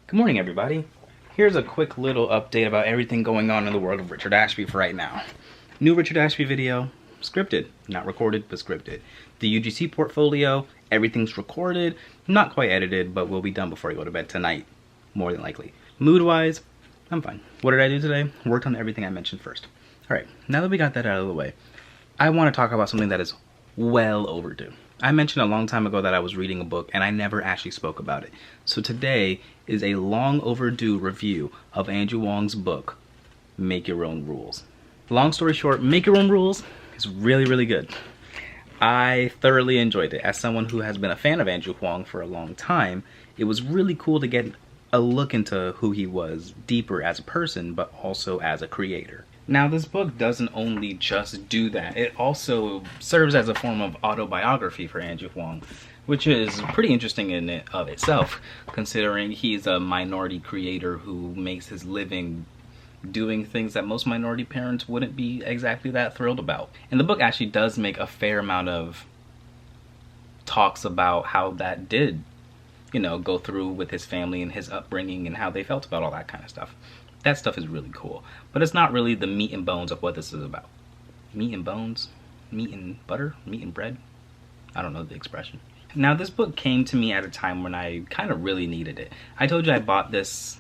Good morning, everybody. Here's a quick little update about everything going on in the world of Richard Ashby for right now. New Richard Ashby video, scripted. Not recorded, but scripted. The UGC portfolio, everything's recorded, not quite edited, but will be done before I go to bed tonight, more than likely. Mood-wise, I'm fine. What did I do today? Worked on everything I mentioned first. Alright, now that we got that out of the way, I want to talk about something that is well overdue. I mentioned a long time ago that I was reading a book and I never actually spoke about it. So today is a long overdue review of Andrew Huang's book, Make Your Own Rules. Long story short, Make Your Own Rules is really, really good. I thoroughly enjoyed it. As someone who has been a fan of Andrew Huang for a long time, it was really cool to get a look into who he was deeper as a person, but also as a creator. Now, this book doesn't only just do that, it also serves as a form of autobiography for Andrew Huang, which is pretty interesting in and of itself, considering he's a minority creator who makes his living doing things that most minority parents wouldn't be exactly that thrilled about. And the book actually does make a fair amount of talks about how that did, go through with his family and his upbringing and how they felt about all that kind of stuff. That stuff is really cool, but it's not really the meat and bones of what this is about. Meat and bones? Meat and butter? Meat and bread? I don't know the expression. Now, this book came to me at a time when I kind of really needed it. I told you I bought this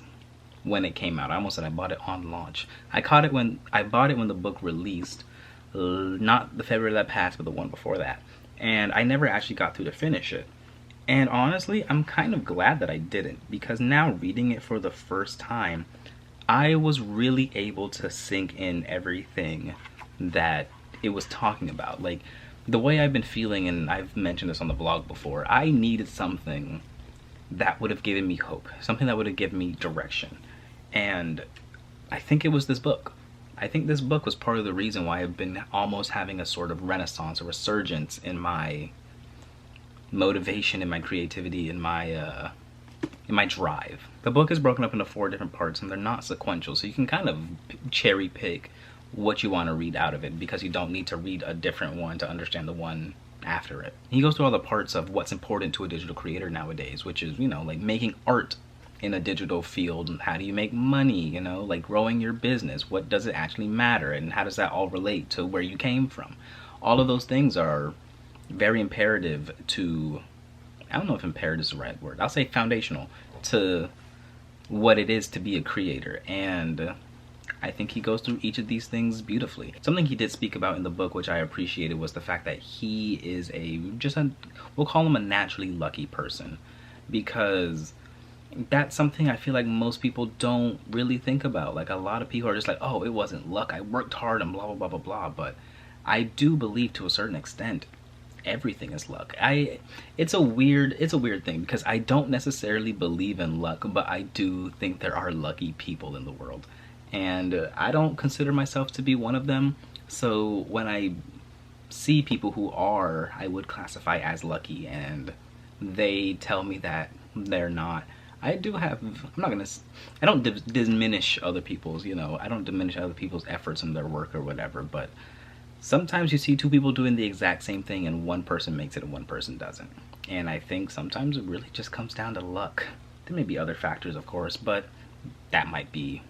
when it came out. I almost said I bought it on launch. I bought it when the book released, not the February that passed, but the one before that. And I never actually got through to finish it. And honestly, I'm kind of glad that I didn't, because now reading it for the first time, I was really able to sink in everything that it was talking about. Like, the way I've been feeling, and I've mentioned this on the vlog before, I needed something that would have given me hope, something that would have given me direction. And I think it was this book. I think this book was part of the reason why I've been almost having a sort of renaissance, a resurgence in my motivation, in my creativity, in my drive. The book is broken up into 4 different parts, and they're not sequential, so you can kind of cherry pick what you want to read out of it, because you don't need to read a different one to understand the one after it. He goes through all the parts of what's important to a digital creator nowadays, which is, like making art in a digital field, and how do you make money, like growing your business, what does it actually matter, and how does that all relate to where you came from. All of those things are very imperative to, I don't know if imperative is the right word, I'll say foundational to what it is to be a creator. And I think he goes through each of these things beautifully. Something he did speak about in the book, which I appreciated, was the fact that he is we'll call him a naturally lucky person, because that's something I feel like most people don't really think about. Like, a lot of people are just like, oh, it wasn't luck, I worked hard and blah blah blah blah blah. But I do believe, to a certain extent, everything is luck. It's a weird thing, because I don't necessarily believe in luck, but I do think there are lucky people in the world, and I don't consider myself to be one of them. So when I see people who are, I would classify as lucky, and they tell me that they're not, I don't diminish other people's, I don't diminish other people's efforts and their work or whatever, but sometimes you see 2 people doing the exact same thing and one person makes it and one person doesn't. And I think sometimes it really just comes down to luck. There may be other factors, of course, but that might be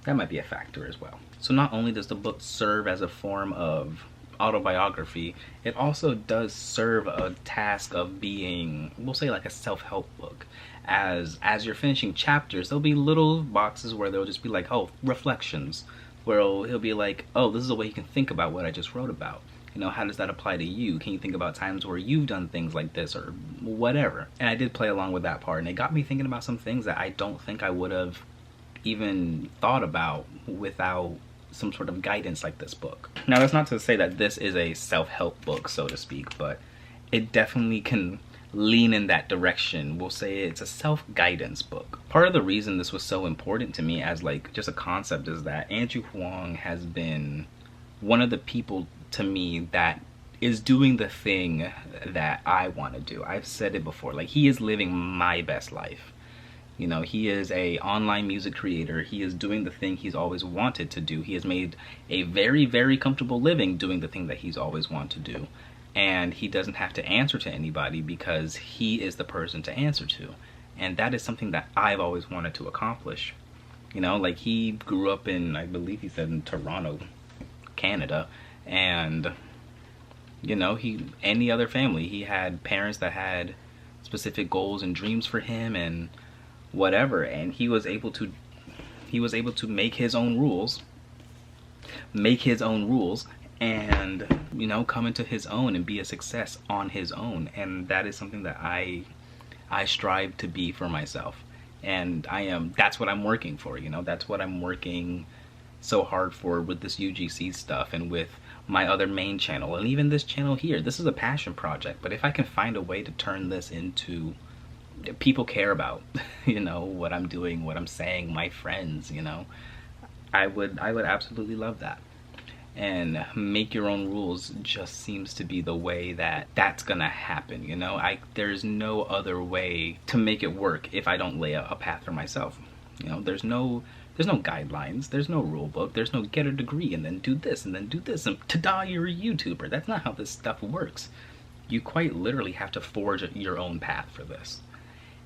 a factor as well. So not only does the book serve as a form of autobiography, it also does serve a task of being, we'll say, like a self-help book. As you're finishing chapters, there'll be little boxes where they'll just be like, oh, reflections, where he'll be like, oh, this is a way you can think about what I just wrote about. How does that apply to you? Can you think about times where you've done things like this or whatever? And I did play along with that part, and it got me thinking about some things that I don't think I would have even thought about without some sort of guidance like this book. Now, that's not to say that this is a self-help book, so to speak, but it definitely can lean in that direction. We'll say it's a self-guidance book. Part of the reason this was so important to me as like just a concept is that Andrew Huang has been one of the people to me that is doing the thing that I want to do. I've said it before, like, he is living my best life. He is a online music creator. He is doing the thing he's always wanted to do. He has made a very, very comfortable living doing the thing that he's always wanted to do. And he doesn't have to answer to anybody, because he is the person to answer to. And that is something that I've always wanted to accomplish. You know, like he grew up in, I believe he said in Toronto, Canada, and you know, any other family, he had parents that had specific goals and dreams for him and whatever, and he was able to make his own rules, and you know, come into his own and be a success on his own. And that is something that I strive to be for myself, and that's what I'm working for. You know, that's what I'm working so hard for with this UGC stuff and with my other main channel and even this channel here. This is a passion project, but if I can find a way to turn this into people care about, you know, what I'm doing, what I'm saying, my friends, you know, I would absolutely love that. And make your own rules just seems to be the way that's gonna happen, you know. There's no other way to make it work if I don't lay a path for myself. You know, there's no guidelines, there's no rule book, there's no get a degree and then do this and then do this and ta-da, you're a YouTuber. That's not how this stuff works. You quite literally have to forge your own path for this.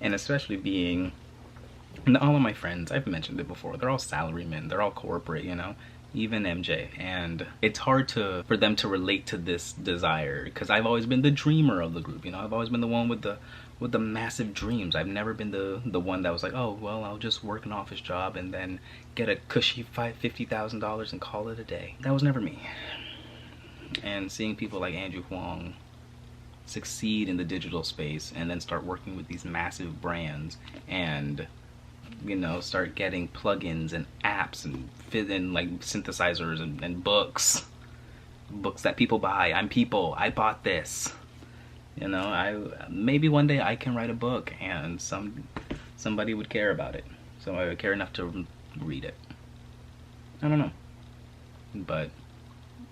And especially being, all of my friends, I've mentioned it before, they're all salarymen, they're all corporate, you know, even MJ, and it's hard for them to relate to this desire, because I've always been the dreamer of the group, you know. I've always been the one with the massive dreams. I've never been the one that was like, oh, well, I'll just work an office job and then get a cushy $50,000 and call it a day. That was never me. And seeing people like Andrew Huang succeed in the digital space and then start working with these massive brands and, you know, start getting plugins and apps and fit in like synthesizers and books that people buy. I bought this. You know, maybe one day I can write a book and somebody would care about it. Somebody would care enough to read it. I don't know, but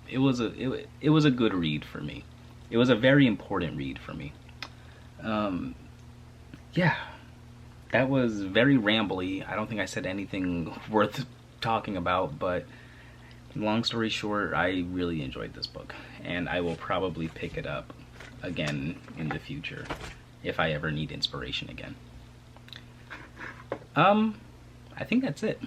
it was a good read for me. It was a very important read for me. Yeah, that was very rambly. I don't think I said anything worth talking about, but long story short, I really enjoyed this book, and I will probably pick it up again in the future if I ever need inspiration again. I think that's it.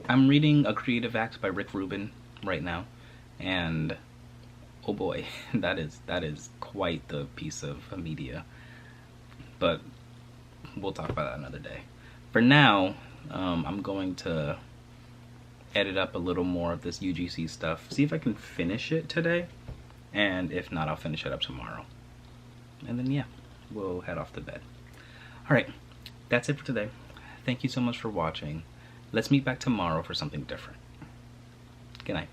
I'm reading A Creative Act by Rick Rubin right now, and oh boy, that is quite the piece of media, but we'll talk about that another day. For now, I'm going to edit up a little more of this UGC stuff, see if I can finish it today, and if not, I'll finish it up tomorrow. And then yeah, we'll head off to bed. Alright, that's it for today. Thank you so much for watching. Let's meet back tomorrow for something different. Good night.